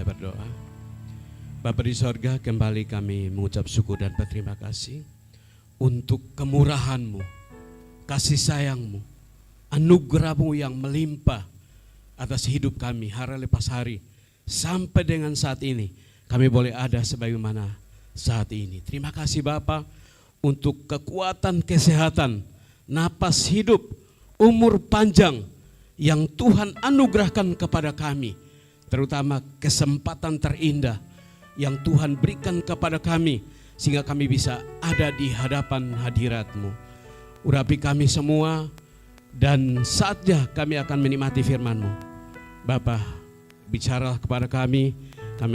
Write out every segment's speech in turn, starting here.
Kita berdoa. Bapa di sorga, kembali kami mengucap syukur dan berterima kasih untuk kemurahan-Mu, kasih sayang-Mu, anugerah-Mu yang melimpah atas hidup kami hari lepas hari. Sampai dengan saat ini kami boleh ada sebagaimana saat ini. Terima kasih Bapa untuk kekuatan kesehatan, napas hidup, umur panjang yang Tuhan anugerahkan kepada kami. Terutama kesempatan terindah yang Tuhan berikan kepada kami sehingga kami bisa ada di hadapan hadirat-Mu. Urapi kami semua dan saatnya kami akan menikmati firman-Mu. Bapa, bicaralah kepada kami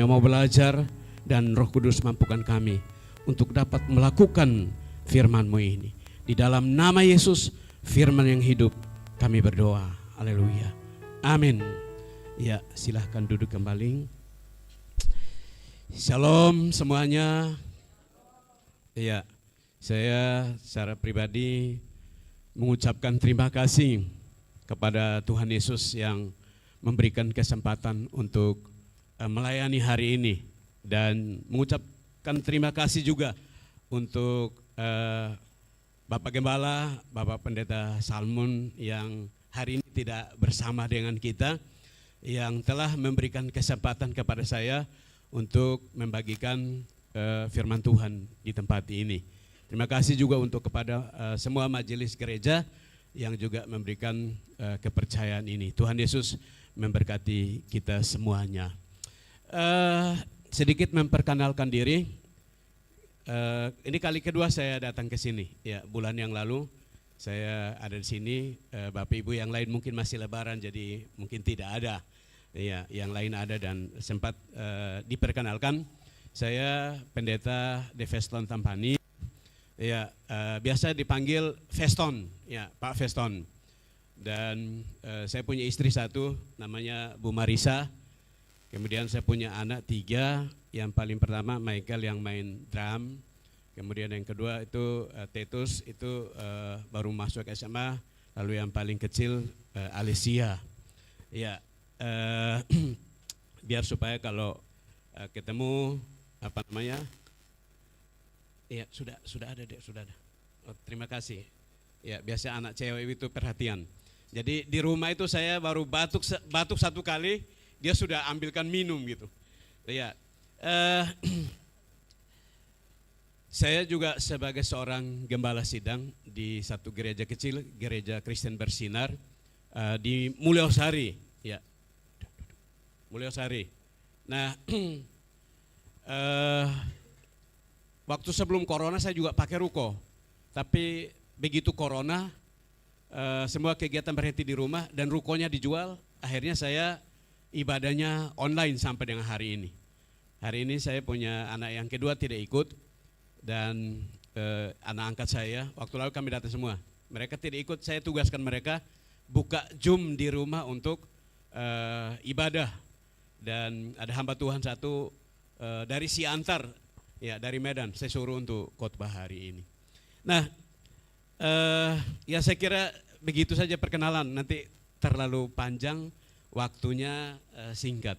mau belajar dan Roh Kudus mampukan kami untuk dapat melakukan firman-Mu ini. Di dalam nama Yesus, firman yang hidup, kami berdoa. Haleluya. Amin. Ya, silahkan duduk kembali. Shalom semuanya. Ya, saya secara pribadi mengucapkan terima kasih kepada Tuhan Yesus yang memberikan kesempatan untuk melayani hari ini. Dan mengucapkan terima kasih juga untuk Bapak Gembala, Bapak Pendeta Salmon yang hari ini tidak bersama dengan kita, yang telah memberikan kesempatan kepada saya untuk membagikan firman Tuhan di tempat ini. Terima kasih juga untuk kepada semua majelis gereja yang juga memberikan kepercayaan ini. Tuhan Yesus memberkati kita semuanya. Sedikit memperkenalkan diri. Ini kali kedua saya datang ke sini. Ya, bulan yang lalu saya ada di sini. Bapak Ibu yang lain mungkin masih lebaran jadi mungkin tidak ada. Ya, yang lain ada dan sempat diperkenalkan. Saya Pendeta De Veston Tampani. Ya, biasa dipanggil Veston, ya Pak Veston. Dan saya punya istri satu, namanya Bu Marisa. Kemudian saya punya anak 3. Yang paling pertama Michael yang main drum. Kemudian yang kedua itu Tetus, itu baru masuk SMA. Lalu yang paling kecil Alicia. Ya. Biar supaya kalau ketemu ya sudah ada dek, sudah ada. Oh, terima kasih. Ya, biasa anak cewek itu perhatian. Jadi di rumah itu saya baru batuk satu kali, dia sudah ambilkan minum gitu. Ya, saya juga sebagai seorang gembala sidang di satu gereja kecil, Gereja Kristen Bersinar di Mulyosari. Ya. Mulyosari. Nah, waktu sebelum corona saya juga pakai ruko. Tapi begitu corona, semua kegiatan berhenti di rumah dan rukonya dijual. Akhirnya saya ibadahnya online sampai dengan hari ini. Hari ini saya punya anak yang kedua tidak ikut dan anak angkat saya. Waktu lalu kami datang semua. Mereka tidak ikut, saya tugaskan mereka buka Zoom di rumah untuk ibadah. Dan ada hamba Tuhan satu dari Siantar, ya dari Medan, saya suruh untuk khotbah hari ini. Nah, ya saya kira begitu saja perkenalan, nanti terlalu panjang, waktunya singkat.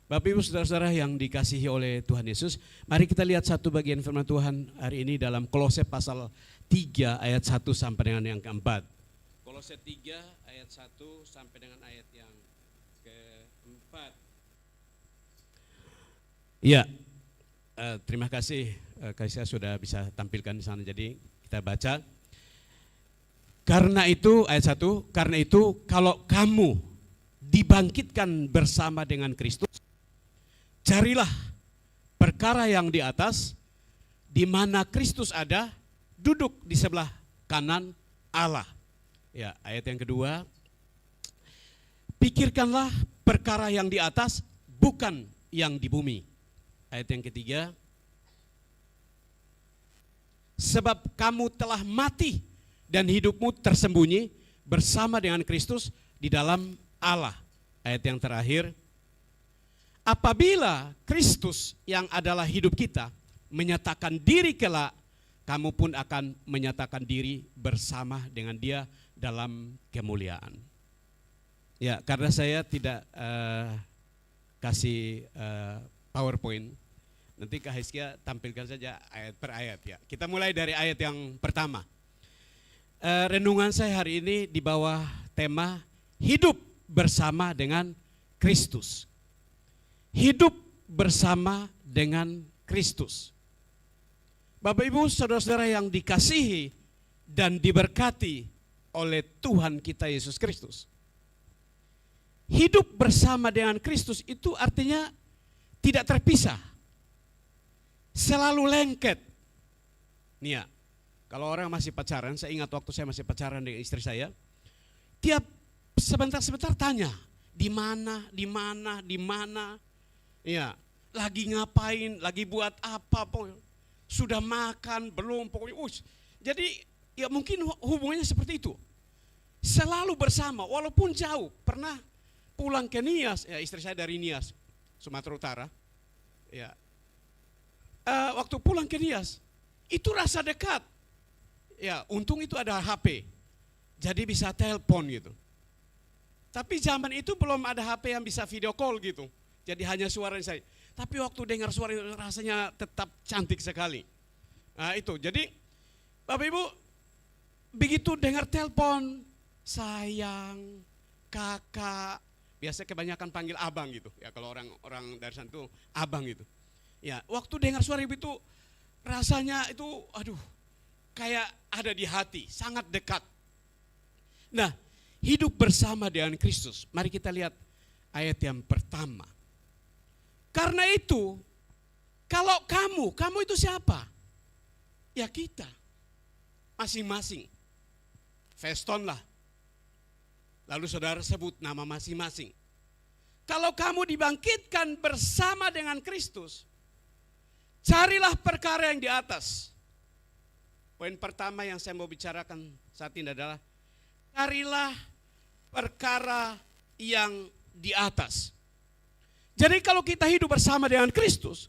Bapak Ibu Saudara-saudara yang dikasihi oleh Tuhan Yesus, mari kita lihat satu bagian firman Tuhan hari ini dalam Kolose pasal 3 ayat 1 sampai dengan yang keempat. Kolose 3 ayat 1 sampai dengan ayat yang keempat. Ya, terima kasih Kaisa sudah bisa tampilkan di sana. Jadi kita baca. Karena itu ayat 1, karena itu kalau kamu dibangkitkan bersama dengan Kristus, carilah perkara yang di atas, di mana Kristus ada, duduk di sebelah kanan Allah. Ya, ayat yang kedua, pikirkanlah perkara yang di atas, bukan yang di bumi. Ayat yang ketiga, sebab kamu telah mati dan hidupmu tersembunyi bersama dengan Kristus di dalam Allah. Ayat yang terakhir, apabila Kristus yang adalah hidup kita menyatakan diri kelak, kamu pun akan menyatakan diri bersama dengan Dia dalam kemuliaan. Ya, karena saya tidak kasih PowerPoint. Nanti Kak Hizkia tampilkan saja ayat per ayat ya. Kita mulai dari ayat yang pertama. Renungan saya hari ini di bawah tema hidup bersama dengan Kristus. Hidup bersama dengan Kristus. Bapak Ibu saudara-saudara yang dikasihi dan diberkati oleh Tuhan kita Yesus Kristus. Hidup bersama dengan Kristus itu artinya tidak terpisah. Selalu lengket. Nih ya, kalau orang masih pacaran, saya ingat waktu saya masih pacaran dengan istri saya, tiap sebentar-sebentar tanya, di mana, ya, lagi ngapain, lagi buat apa, sudah makan, belum, pokoknya, jadi ya mungkin hubungannya seperti itu. Selalu bersama, walaupun jauh, pernah pulang ke Nias, ya istri saya dari Nias, Sumatera Utara, ya. Waktu pulang ke Nias, itu rasa dekat. Ya, untung itu ada HP, jadi bisa telepon gitu. Tapi zaman itu belum ada HP yang bisa video call gitu, jadi hanya suara saya. Tapi waktu dengar suara itu rasanya tetap cantik sekali. Nah itu, jadi Bapak Ibu, begitu dengar telepon, sayang, kakak, biasa kebanyakan panggil abang gitu. Ya kalau orang dari sana itu abang gitu. Ya, waktu dengar suara ibu itu rasanya itu aduh kayak ada di hati, sangat dekat. Nah, hidup bersama dengan Kristus. Mari kita lihat ayat yang pertama. Karena itu, kalau kamu itu siapa? Ya kita, masing-masing. Feston lah. Lalu saudara sebut nama masing-masing. Kalau kamu dibangkitkan bersama dengan Kristus, carilah perkara yang di atas. Poin pertama yang saya mau bicarakan saat ini adalah carilah perkara yang di atas. Jadi kalau kita hidup bersama dengan Kristus,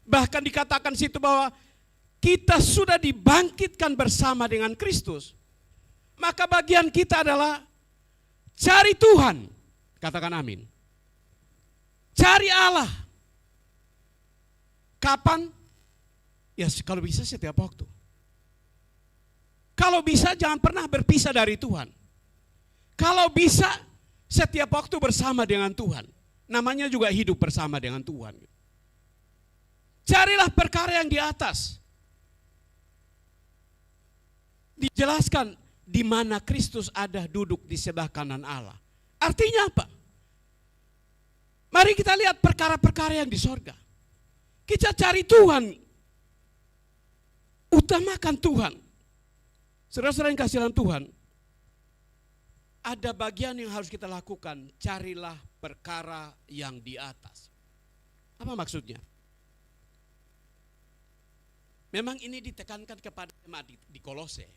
bahkan dikatakan situ bahwa kita sudah dibangkitkan bersama dengan Kristus, maka bagian kita adalah cari Tuhan. Katakan amin. Cari Allah. Kapan? Ya kalau bisa setiap waktu. Kalau bisa jangan pernah berpisah dari Tuhan. Kalau bisa setiap waktu bersama dengan Tuhan. Namanya juga hidup bersama dengan Tuhan. Carilah perkara yang di atas. Dijelaskan di mana Kristus ada duduk di sebelah kanan Allah. Artinya apa? Mari kita lihat perkara-perkara yang di sorga. Kita cari Tuhan. Utamakan Tuhan. Saudara-saudara yang kasih dalam Tuhan, ada bagian yang harus kita lakukan. Carilah perkara yang di atas. Apa maksudnya? Memang ini ditekankan kepada jemaat di Kolose.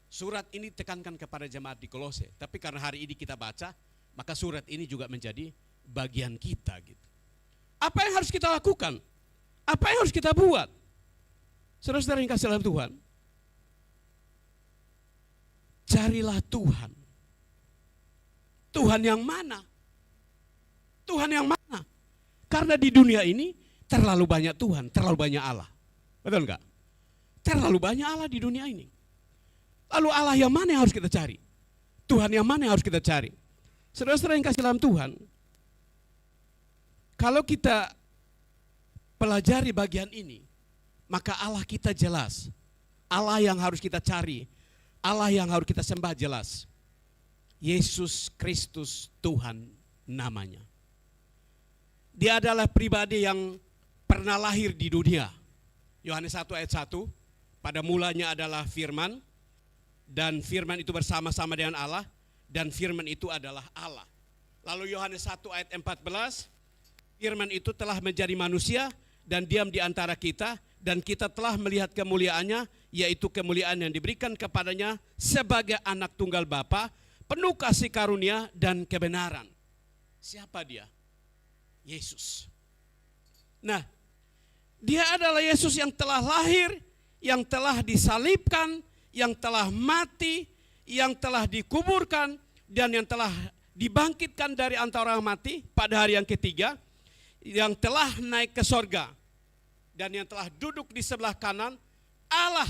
Surat ini ditekankan kepada jemaat di Kolose. Tapi karena hari ini kita baca, maka surat ini juga menjadi bagian kita gitu. Apa yang harus kita lakukan? Apa yang harus kita buat? Saudara-saudara yang kasih dalam Tuhan, carilah Tuhan. Tuhan yang mana? Tuhan yang mana? Karena di dunia ini terlalu banyak Tuhan, terlalu banyak Allah. Betul enggak? Terlalu banyak Allah di dunia ini. Lalu Allah yang mana yang harus kita cari? Tuhan yang mana yang harus kita cari? Saudara-saudara yang kasih dalam Tuhan, kalau kita pelajari bagian ini, maka Allah kita jelas. Allah yang harus kita cari, Allah yang harus kita sembah jelas. Yesus Kristus Tuhan namanya. Dia adalah pribadi yang pernah lahir di dunia. Yohanes 1 ayat 1, pada mulanya adalah firman, dan firman itu bersama-sama dengan Allah, dan firman itu adalah Allah. Lalu Yohanes 1 ayat 14, firman itu telah menjadi manusia dan diam di antara kita, dan kita telah melihat kemuliaannya, yaitu kemuliaan yang diberikan kepadanya sebagai anak tunggal Bapa, penuh kasih karunia dan kebenaran. Siapa dia? Yesus. Nah, dia adalah Yesus yang telah lahir, yang telah disalibkan, yang telah mati, yang telah dikuburkan, dan yang telah dibangkitkan dari antara orang mati pada hari yang ketiga, yang telah naik ke sorga, dan yang telah duduk di sebelah kanan Allah,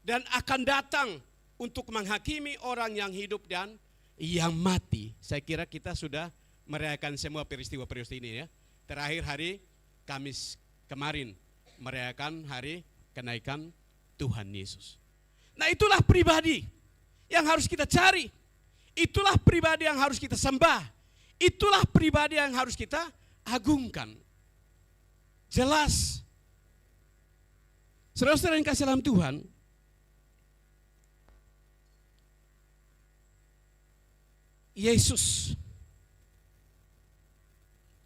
dan akan datang untuk menghakimi orang yang hidup dan yang mati. Saya kira kita sudah merayakan semua peristiwa-peristiwa ini ya. Terakhir hari Kamis kemarin merayakan hari kenaikan Tuhan Yesus. Nah, itulah pribadi yang harus kita cari. Itulah pribadi yang harus kita sembah. Itulah pribadi yang harus kita agungkan. Jelas. Saudara-saudara yang kasih dalam Tuhan, Yesus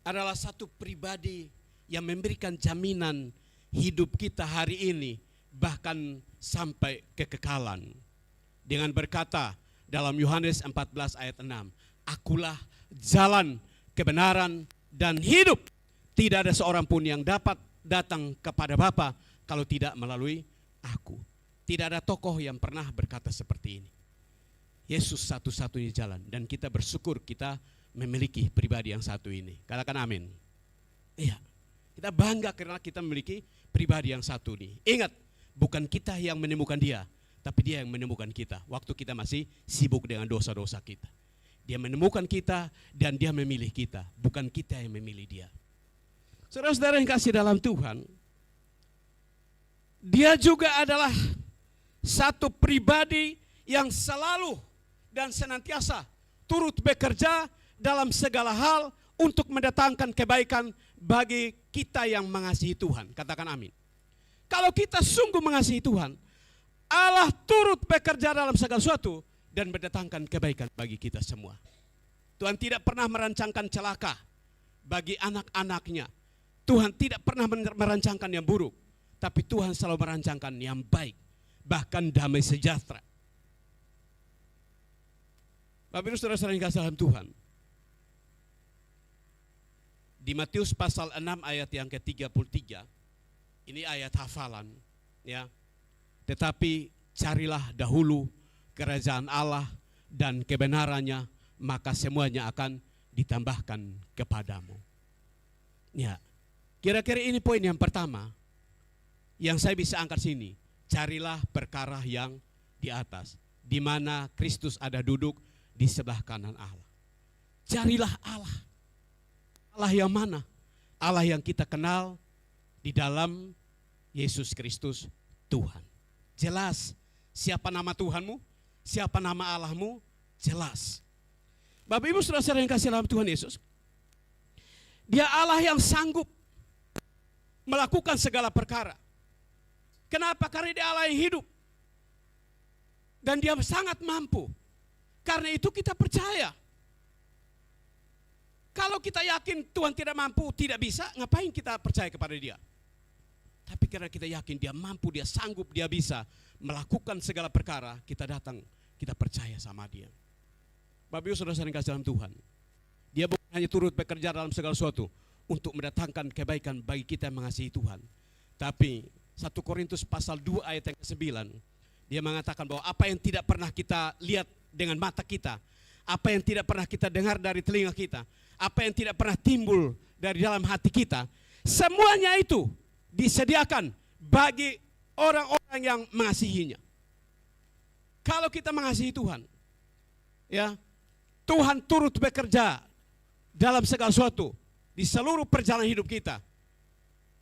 adalah satu pribadi yang memberikan jaminan hidup kita hari ini, bahkan sampai kekekalan. Dengan berkata dalam Yohanes 14 ayat 6, akulah jalan, kebenaran, dan hidup. Tidak ada seorang pun yang dapat datang kepada Bapa kalau tidak melalui aku. Tidak ada tokoh yang pernah berkata seperti ini. Yesus satu-satunya jalan, dan kita bersyukur kita memiliki pribadi yang satu ini. Katakan amin. Iya, kita bangga karena kita memiliki pribadi yang satu ini. Ingat, bukan kita yang menemukan dia, tapi dia yang menemukan kita waktu kita masih sibuk dengan dosa-dosa kita. Dia menemukan kita dan dia memilih kita, bukan kita yang memilih dia. Saudara-saudara yang kasih dalam Tuhan, dia juga adalah satu pribadi yang selalu dan senantiasa turut bekerja dalam segala hal untuk mendatangkan kebaikan bagi kita yang mengasihi Tuhan. Katakan amin. Kalau kita sungguh mengasihi Tuhan, Allah turut bekerja dalam segala sesuatu dan mendatangkan kebaikan bagi kita semua. Tuhan tidak pernah merancangkan celaka bagi anak-anaknya. Tuhan tidak pernah merancangkan yang buruk, tapi Tuhan selalu merancangkan yang baik, bahkan damai sejahtera. Bapak Ibu saudara-saudara yang kasih dalam Tuhan, di Matius pasal 6 ayat yang ke-33, ini ayat hafalan ya. Tetapi carilah dahulu kerajaan Allah dan kebenarannya, maka semuanya akan ditambahkan kepadamu. Ya, kira-kira ini poin yang pertama yang saya bisa angkat sini. Carilah perkara yang di atas, di mana Kristus ada duduk di sebelah kanan Allah. Carilah Allah. Allah yang mana? Allah yang kita kenal di dalam Yesus Kristus Tuhan. Jelas siapa nama Tuhanmu, siapa nama Allahmu, jelas. Bapak Ibu saudara-saudara yang kasih dalam Tuhan Yesus, dia Allah yang sanggup melakukan segala perkara. Kenapa? Karena dia Allah yang hidup. Dan dia sangat mampu. Karena itu kita percaya. Kalau kita yakin Tuhan tidak mampu, tidak bisa, ngapain kita percaya kepada dia? Tapi karena kita yakin dia mampu, dia sanggup, dia bisa melakukan segala perkara, kita datang, kita percaya sama dia. Bapak Ibu saudara-saudara yang kasih dalam Tuhan, dia bukan hanya turut bekerja dalam segala sesuatu untuk mendatangkan kebaikan bagi kita yang mengasihi Tuhan. Tapi 1 Korintus pasal 2 ayat yang ke-9, dia mengatakan bahwa apa yang tidak pernah kita lihat dengan mata kita, apa yang tidak pernah kita dengar dari telinga kita, apa yang tidak pernah timbul dari dalam hati kita, semuanya itu disediakan bagi orang-orang yang mengasihinya. Kalau kita mengasihi Tuhan, ya, Tuhan turut bekerja dalam segala sesuatu di seluruh perjalanan hidup kita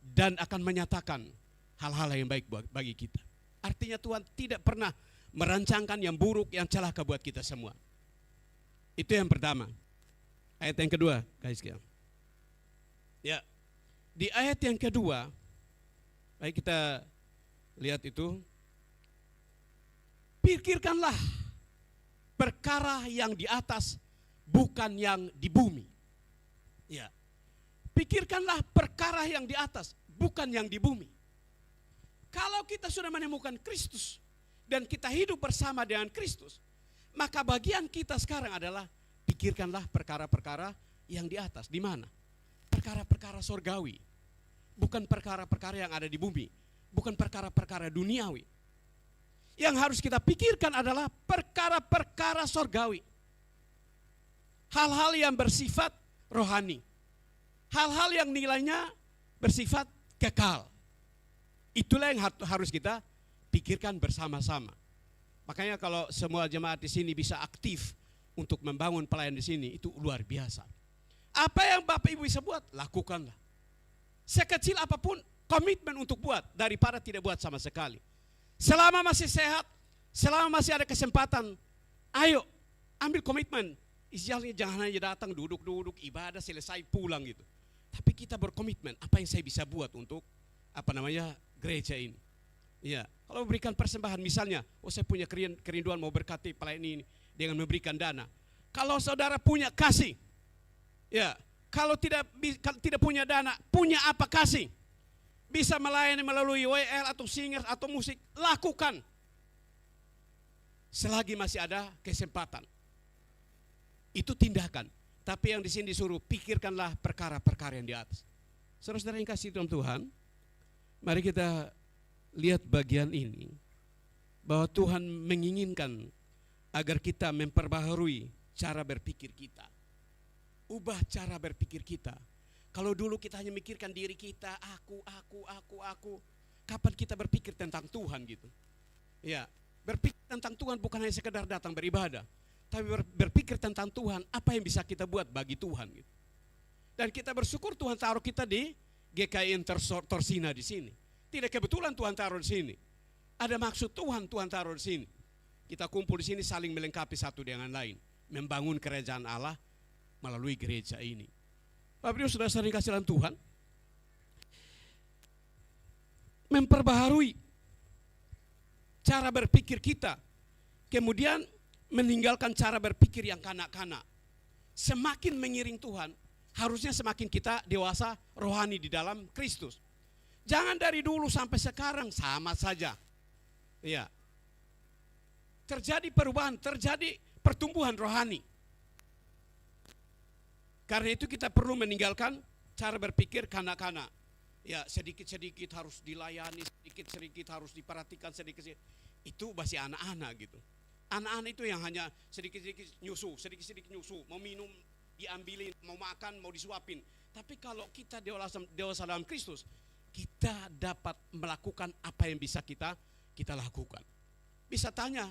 dan akan menyatakan hal-hal yang baik bagi kita. Artinya Tuhan tidak pernah merancangkan yang buruk, yang celaka buat kita semua. Itu yang pertama. Ayat yang kedua, guys. Ya, di ayat yang kedua, baik kita lihat itu. Pikirkanlah perkara yang di atas, bukan yang di bumi. Ya, pikirkanlah perkara yang di atas, bukan yang di bumi. Kalau kita sudah menemukan Kristus dan kita hidup bersama dengan Kristus, maka bagian kita sekarang adalah pikirkanlah perkara-perkara yang di atas. Di mana? Perkara-perkara sorgawi. Bukan perkara-perkara yang ada di bumi. Bukan perkara-perkara duniawi. Yang harus kita pikirkan adalah perkara-perkara sorgawi. hal-hal yang bersifat rohani. Hal-hal yang nilainya bersifat kekal. Itulah yang harus kita pikirkan bersama-sama. Makanya kalau semua jemaat di sini bisa aktif untuk membangun pelayan di sini, itu luar biasa. Apa yang Bapak Ibu bisa buat, lakukanlah. Sekecil apapun, komitmen untuk buat daripada tidak buat sama sekali. Selama masih sehat, selama masih ada kesempatan, ayo ambil komitmen. Istilahnya jangan hanya datang duduk-duduk ibadah selesai pulang gitu. Tapi kita berkomitmen, apa yang saya bisa buat untuk gereja ini. Ya, kalau memberikan persembahan misalnya, saya punya kerinduan mau berkati pelayan ini dengan memberikan dana. Kalau saudara punya, kasih. Ya, kalau tidak punya dana, punya apa, kasih. Bisa melayani melalui WL atau singer atau musik, lakukan. Selagi masih ada kesempatan. Itu tindakan. Tapi yang di sini disuruh, pikirkanlah perkara-perkara yang di atas. Saudara-saudara yang kasih Tuhan, mari kita lihat bagian ini. Bahwa Tuhan menginginkan agar kita memperbaharui cara berpikir kita. Ubah cara berpikir kita. Kalau dulu kita hanya mikirkan diri kita, aku. Kapan kita berpikir tentang Tuhan gitu? Ya, berpikir tentang Tuhan bukan hanya sekedar datang beribadah. Tapi berpikir tentang Tuhan, apa yang bisa kita buat bagi Tuhan gitu. Dan kita bersyukur Tuhan taruh kita di GKI Torsina di sini. Tidak kebetulan Tuhan taruh di sini. Ada maksud Tuhan taruh di sini. Kita kumpul di sini saling melengkapi satu dengan lain, membangun kerajaan Allah melalui gereja ini. Bapak Ibu sudah sering kasih dalam Tuhan, memperbaharui cara berpikir kita, kemudian meninggalkan cara berpikir yang kanak-kanak. Semakin mengiring Tuhan, harusnya semakin kita dewasa rohani di dalam Kristus. Jangan dari dulu sampai sekarang sama saja. Ya. Terjadi perubahan, terjadi pertumbuhan rohani. Karena itu kita perlu meninggalkan cara berpikir kanak-kanak. Ya, sedikit-sedikit harus dilayani, sedikit-sedikit harus diperhatikan, sedikit-sedikit. Itu masih anak-anak gitu. Anak-anak itu yang hanya sedikit-sedikit nyusu, mau minum diambilin, mau makan, mau disuapin. Tapi kalau kita dewasa dalam Kristus, kita dapat melakukan apa yang bisa kita lakukan. Bisa tanya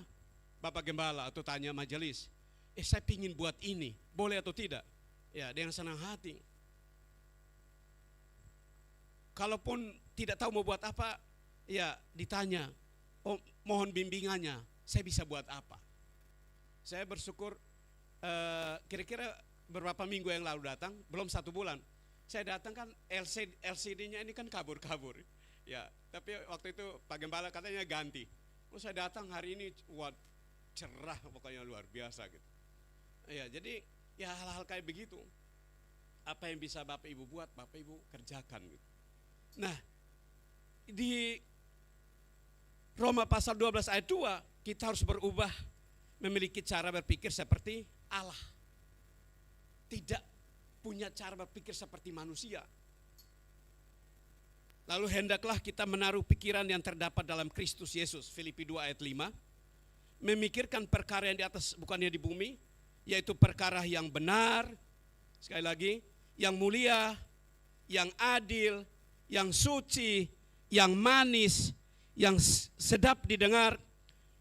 Bapak Gembala atau tanya majelis, saya pingin buat ini, boleh atau tidak? Ya, dengan senang hati. Kalaupun tidak tahu mau buat apa, ya ditanya, mohon bimbingannya. Saya bisa buat apa? Saya bersyukur kira-kira beberapa minggu yang lalu datang, belum 1 bulan. Saya datang kan LCD-nya ini kan kabur-kabur. Ya, tapi waktu itu Pak Gembala katanya ganti. Saya datang hari ini, cerah pokoknya luar biasa gitu. Ya, jadi ya hal-hal kayak begitu. Apa yang bisa Bapak Ibu buat, Bapak Ibu kerjakan gitu. Nah, di Roma pasal 12 ayat 2, kita harus berubah memiliki cara berpikir seperti Allah. Tidak punya cara berpikir seperti manusia. Lalu hendaklah kita menaruh pikiran yang terdapat dalam Kristus Yesus. Filipi 2 ayat 5. Memikirkan perkara yang di atas bukannya di bumi, yaitu perkara yang benar, sekali lagi, yang mulia, yang adil, yang suci, yang manis, yang sedap didengar,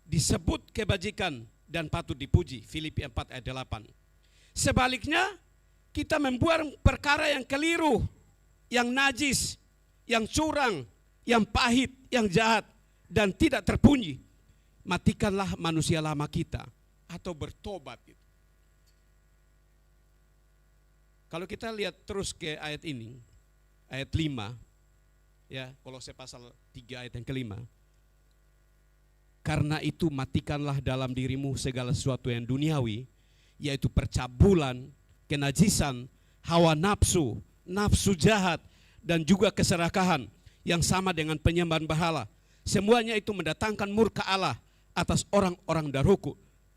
disebut kebajikan dan patut dipuji. Filipi 4 ayat 8. Sebaliknya, kita membuat perkara yang keliru, yang najis, yang curang, yang pahit, yang jahat, dan tidak terpuji. Matikanlah manusia lama kita atau bertobat. Kalau kita lihat terus ke ayat ini, ayat 5, ya, Kolose pasal 3 ayat yang kelima. Karena itu matikanlah dalam dirimu segala sesuatu yang duniawi, yaitu percabulan, kenajisan, hawa nafsu, nafsu jahat, dan juga keserakahan yang sama dengan penyembahan berhala. Semuanya itu mendatangkan murka Allah atas orang-orang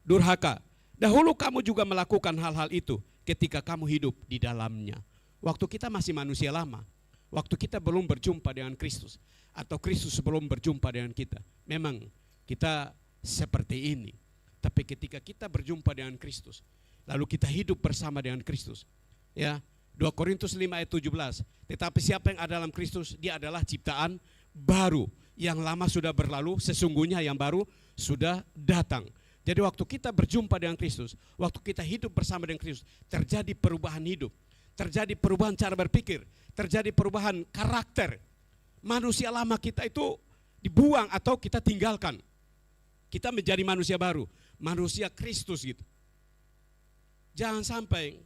durhaka. Dahulu kamu juga melakukan hal-hal itu ketika kamu hidup di dalamnya. Waktu kita masih manusia lama, waktu kita belum berjumpa dengan Kristus, atau Kristus belum berjumpa dengan kita. Memang kita seperti ini. Tapi ketika kita berjumpa dengan Kristus, lalu kita hidup bersama dengan Kristus. Ya, 2 Korintus 5 ayat 17. Tetapi siapa yang ada dalam Kristus, dia adalah ciptaan baru. Yang lama sudah berlalu, sesungguhnya yang baru sudah datang. Jadi waktu kita berjumpa dengan Kristus, waktu kita hidup bersama dengan Kristus, terjadi perubahan hidup, terjadi perubahan cara berpikir, terjadi perubahan karakter. Manusia lama kita itu dibuang atau kita tinggalkan. Kita menjadi manusia baru, manusia Kristus gitu. Jangan sampai,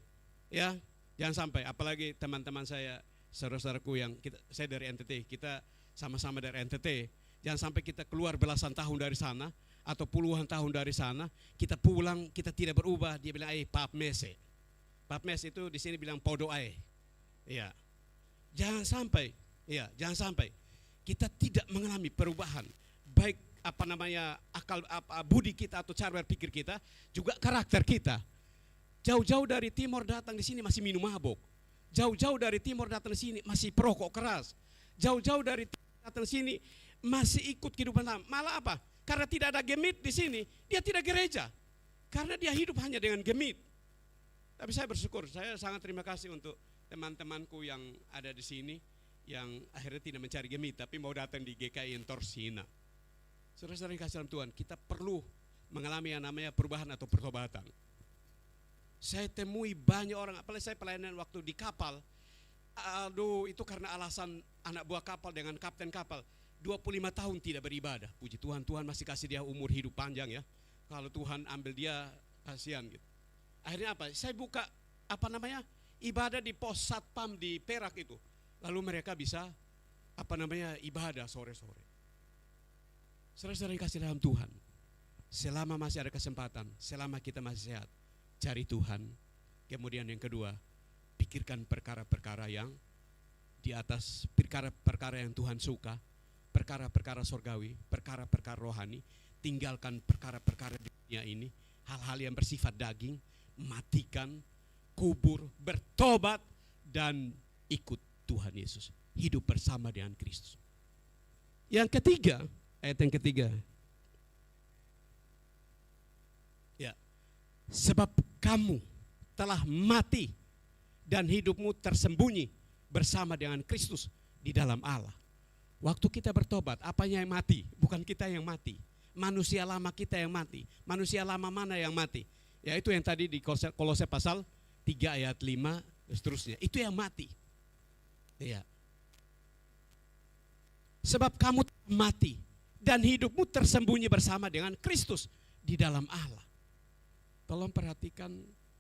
ya, jangan sampai, apalagi teman-teman saya, saudara-saudaraku yang saya dari NTT, kita sama-sama dari NTT, jangan sampai kita keluar belasan tahun dari sana atau puluhan tahun dari sana, kita pulang, kita tidak berubah, dia bilang, pap mese. Pap mes itu di sini bilang podo ae. Ya. Jangan sampai, ya, jangan sampai kita tidak mengalami perubahan, baik akal budi kita atau cara berpikir kita, juga karakter kita. Jauh-jauh dari timur datang di sini masih minum mabok. Jauh-jauh dari timur datang di sini masih perokok keras. Jauh-jauh dari timur datang di sini masih ikut kehidupan lama. Malah apa? Karena tidak ada gemit di sini, dia tidak gereja. Karena dia hidup hanya dengan gemit. Tapi saya bersyukur, saya sangat terima kasih untuk teman-temanku yang ada di sini, yang akhirnya tidak mencari gemit, tapi mau datang di GKI Entorsina. Saudara-saudara yang kasih dalam Tuhan, kita perlu mengalami yang namanya perubahan atau pertobatan. Saya temui banyak orang, apalagi saya pelayanan waktu di kapal, aduh itu karena alasan anak buah kapal dengan kapten kapal, 25 tahun tidak beribadah. Puji Tuhan, Tuhan masih kasih dia umur hidup panjang ya. Kalau Tuhan ambil dia, kasihan gitu. Akhirnya apa? Saya buka ibadah di pos satpam di Perak itu. Lalu mereka bisa ibadah sore-sore. Saudara-saudara yang kasih dalam Tuhan, selama masih ada kesempatan, selama kita masih sehat, cari Tuhan. Kemudian yang kedua, pikirkan perkara-perkara yang di atas, perkara-perkara yang Tuhan suka, perkara-perkara surgawi, perkara-perkara rohani. Tinggalkan perkara-perkara di dunia ini, hal-hal yang bersifat daging. Matikan, kubur, bertobat, dan ikut Tuhan Yesus. Hidup bersama dengan Kristus. Yang ketiga, ayat yang ketiga. Ya, sebab kamu telah mati dan hidupmu tersembunyi bersama dengan Kristus di dalam Allah. Waktu kita bertobat, apanya yang mati? Bukan kita yang mati. Manusia lama kita yang mati. Manusia lama mana yang mati? Ya itu yang tadi di Kolose pasal 3 ayat 5 dan seterusnya. Itu yang mati. Ya. Sebab kamu mati dan hidupmu tersembunyi bersama dengan Kristus di dalam Allah. Tolong perhatikan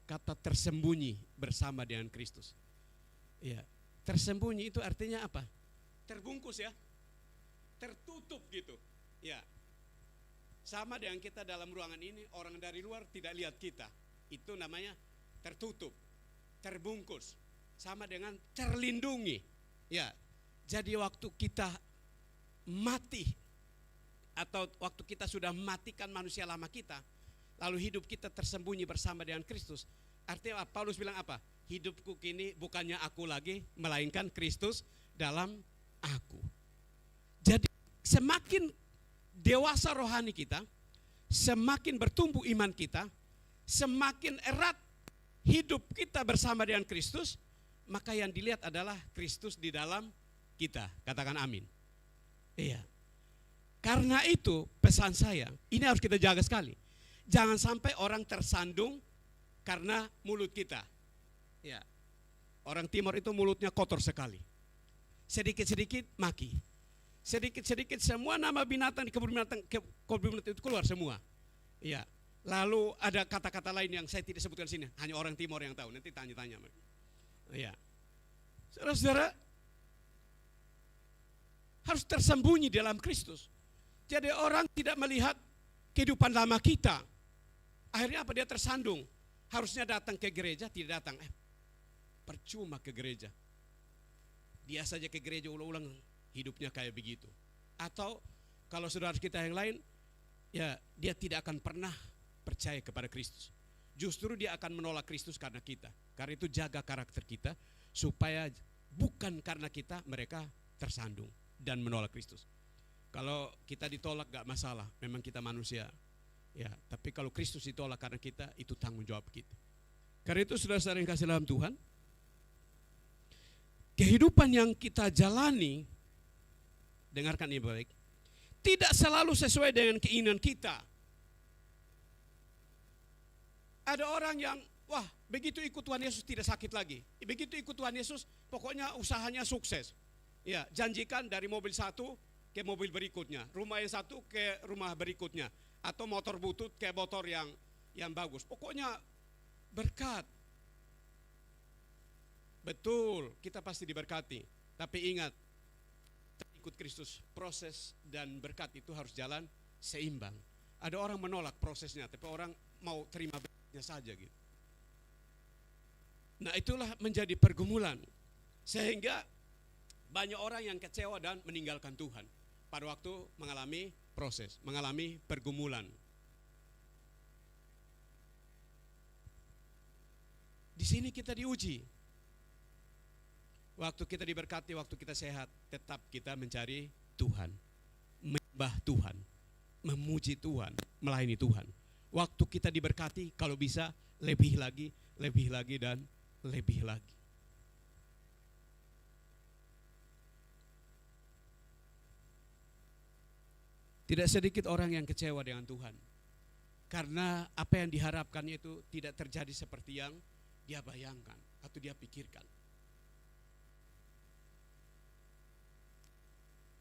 kata tersembunyi bersama dengan Kristus. Ya, tersembunyi itu artinya apa? Terbungkus ya. Tertutup gitu. Ya. Sama dengan kita dalam ruangan ini, orang dari luar tidak lihat kita. Itu namanya tertutup, terbungkus. Sama dengan terlindungi. Ya. Jadi waktu kita mati atau waktu kita sudah matikan manusia lama kita, lalu hidup kita tersembunyi bersama dengan Kristus. Artinya Paulus bilang apa? Hidupku kini bukannya aku lagi, melainkan Kristus dalam aku. Jadi semakin dewasa rohani kita, semakin bertumbuh iman kita, semakin erat hidup kita bersama dengan Kristus, maka yang dilihat adalah Kristus di dalam kita. Katakan amin. Iya. Karena itu pesan saya, ini harus kita jaga sekali. Jangan sampai orang tersandung karena mulut kita. Ya. Orang timur itu mulutnya kotor sekali. Sedikit-sedikit maki. Sedikit-sedikit semua nama binatang di kebun binatang itu keluar semua. Iya. Lalu ada kata-kata lain yang saya tidak sebutkan sini, hanya orang timur yang tahu. Nanti tanya-tanya. Iya. Saudara-saudara, harus tersembunyi dalam Kristus. Jadi orang tidak melihat kehidupan lama kita. Akhirnya apa? Dia tersandung. Harusnya datang ke gereja, tidak datang. Percuma ke gereja. Dia saja ke gereja ulang-ulang, hidupnya kayak begitu. Atau kalau saudara kita yang lain, ya dia tidak akan pernah percaya kepada Kristus. Justru dia akan menolak Kristus karena kita. Karena itu jaga karakter kita supaya bukan karena kita mereka tersandung dan menolak Kristus. Kalau kita ditolak gak masalah, memang kita manusia. Ya, tapi kalau Kristus ditolak karena kita, itu tanggung jawab kita. Karena itu saudara-saudara yang kasih dalam Tuhan, kehidupan yang kita jalani, dengarkan ini baik, tidak selalu sesuai dengan keinginan kita. Ada orang yang, wah begitu ikut Tuhan Yesus tidak sakit lagi. Begitu ikut Tuhan Yesus, pokoknya usahanya sukses. Ya, janjikan dari mobil satu ke mobil berikutnya, rumah yang satu ke rumah berikutnya, atau motor butut ke motor yang bagus. Pokoknya berkat. Betul, kita pasti diberkati. Tapi ingat, ikut Kristus, proses dan berkat itu harus jalan seimbang. Ada orang menolak prosesnya, tapi orang mau terima berkatnya saja gitu. Nah, itulah menjadi pergumulan. Sehingga banyak orang yang kecewa dan meninggalkan Tuhan pada waktu mengalami proses, mengalami pergumulan. Di sini kita diuji. Waktu kita diberkati, waktu kita sehat, tetap kita mencari Tuhan, menyembah Tuhan, memuji Tuhan, melayani Tuhan. Waktu kita diberkati, kalau bisa lebih lagi dan lebih lagi. Tidak sedikit orang yang kecewa dengan Tuhan, karena apa yang diharapkannya itu tidak terjadi seperti yang dia bayangkan atau dia pikirkan.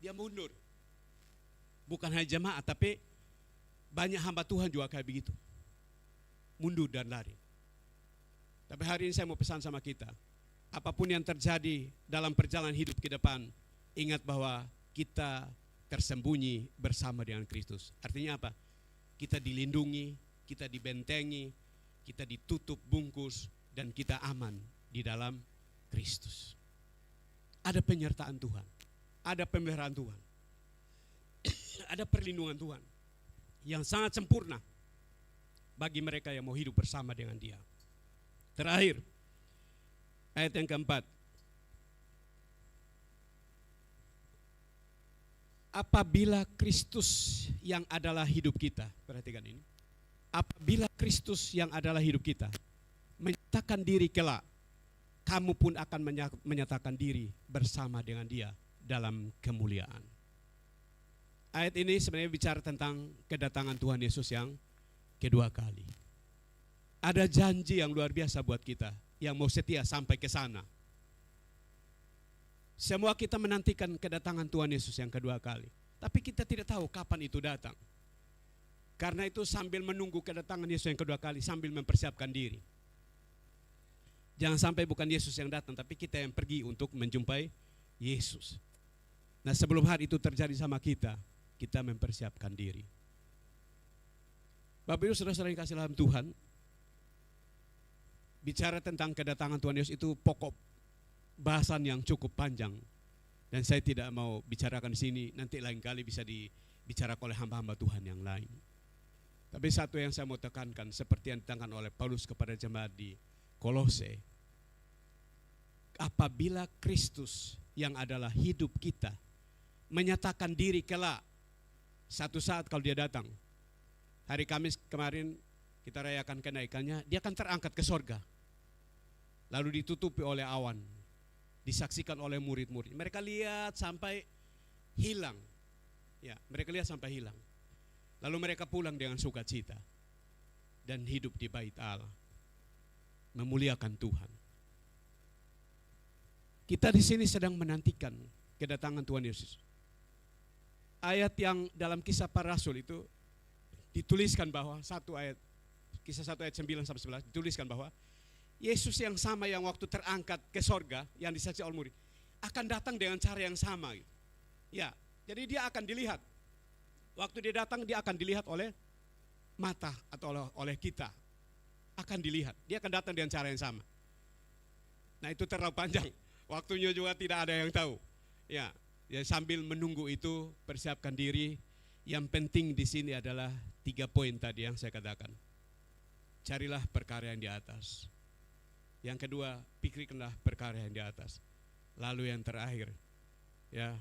Dia mundur. Bukan hanya jemaat, tapi banyak hamba Tuhan juga kayak begitu. Mundur dan lari. Tapi hari ini saya mau pesan sama kita. Apapun yang terjadi dalam perjalanan hidup ke depan, ingat bahwa kita tersembunyi bersama dengan Kristus. Artinya apa? Kita dilindungi, kita dibentengi, kita ditutup bungkus, dan kita aman di dalam Kristus. Ada penyertaan Tuhan. Ada pemeliharaan Tuhan, ada perlindungan Tuhan yang sangat sempurna bagi mereka yang mau hidup bersama dengan Dia. Terakhir, ayat yang keempat. Apabila Kristus yang adalah hidup kita, perhatikan ini. Apabila Kristus yang adalah hidup kita menyatakan diri kelak, kamu pun akan menyatakan diri bersama dengan Dia dalam kemuliaan. Ayat ini sebenarnya bicara tentang kedatangan Tuhan Yesus yang kedua kali. Ada janji yang luar biasa buat kita yang mau setia sampai ke sana. Semua kita menantikan kedatangan Tuhan Yesus yang kedua kali, tapi kita tidak tahu kapan itu datang. Karena itu sambil menunggu kedatangan Yesus yang kedua kali, sambil mempersiapkan diri. Jangan sampai bukan Yesus yang datang, tapi kita yang pergi untuk menjumpai Yesus. Nah, sebelum hari itu terjadi sama kita, kita mempersiapkan diri. Bapak Ibu saudara-saudara yang kasih dalam Tuhan, bicara tentang kedatangan Tuhan Yesus itu pokok bahasan yang cukup panjang. Dan saya tidak mau bicarakan di sini, nanti lain kali bisa dibicarakan oleh hamba-hamba Tuhan yang lain. Tapi satu yang saya mau tekankan, seperti yang ditekankan oleh Paulus kepada jemaat di Kolose, apabila Kristus yang adalah hidup kita menyatakan diri kelak, satu saat kalau Dia datang, hari Kamis kemarin kita rayakan kenaikannya, Dia akan terangkat ke sorga, lalu ditutupi oleh awan, disaksikan oleh murid-murid. Mereka lihat sampai hilang, ya, mereka lihat sampai hilang. Lalu mereka pulang dengan sukacita dan hidup di bait Allah, memuliakan Tuhan. Kita di sini sedang menantikan kedatangan Tuhan Yesus. Ayat yang dalam Kisah Para Rasul itu dituliskan bahwa Kisah 1 ayat 9 sampai 11 dituliskan bahwa Yesus yang sama yang waktu terangkat ke sorga, yang disaksikan oleh murid, akan datang dengan cara yang sama. Gitu. Ya, jadi Dia akan dilihat. Waktu Dia datang, Dia akan dilihat oleh mata atau oleh kita. Akan dilihat. Dia akan datang dengan cara yang sama. Nah, itu terlalu panjang. Waktunya juga tidak ada yang tahu. Ya, sambil menunggu itu persiapkan diri. Yang penting di sini adalah 3 poin tadi yang saya katakan. Carilah perkara yang di atas. Yang kedua, pikirkanlah perkara yang di atas. Lalu yang terakhir, ya,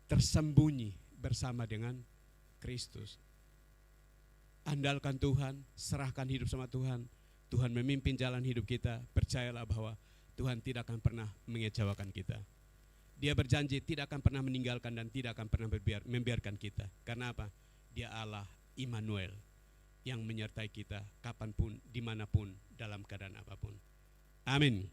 tersembunyi bersama dengan Kristus. Andalkan Tuhan, serahkan hidup sama Tuhan, Tuhan memimpin jalan hidup kita, percayalah bahwa Tuhan tidak akan pernah mengecewakan kita. Dia berjanji tidak akan pernah meninggalkan dan tidak akan pernah membiarkan kita. Karena apa? Dia Allah Immanuel yang menyertai kita kapanpun, dimanapun, dalam keadaan apapun. Amin.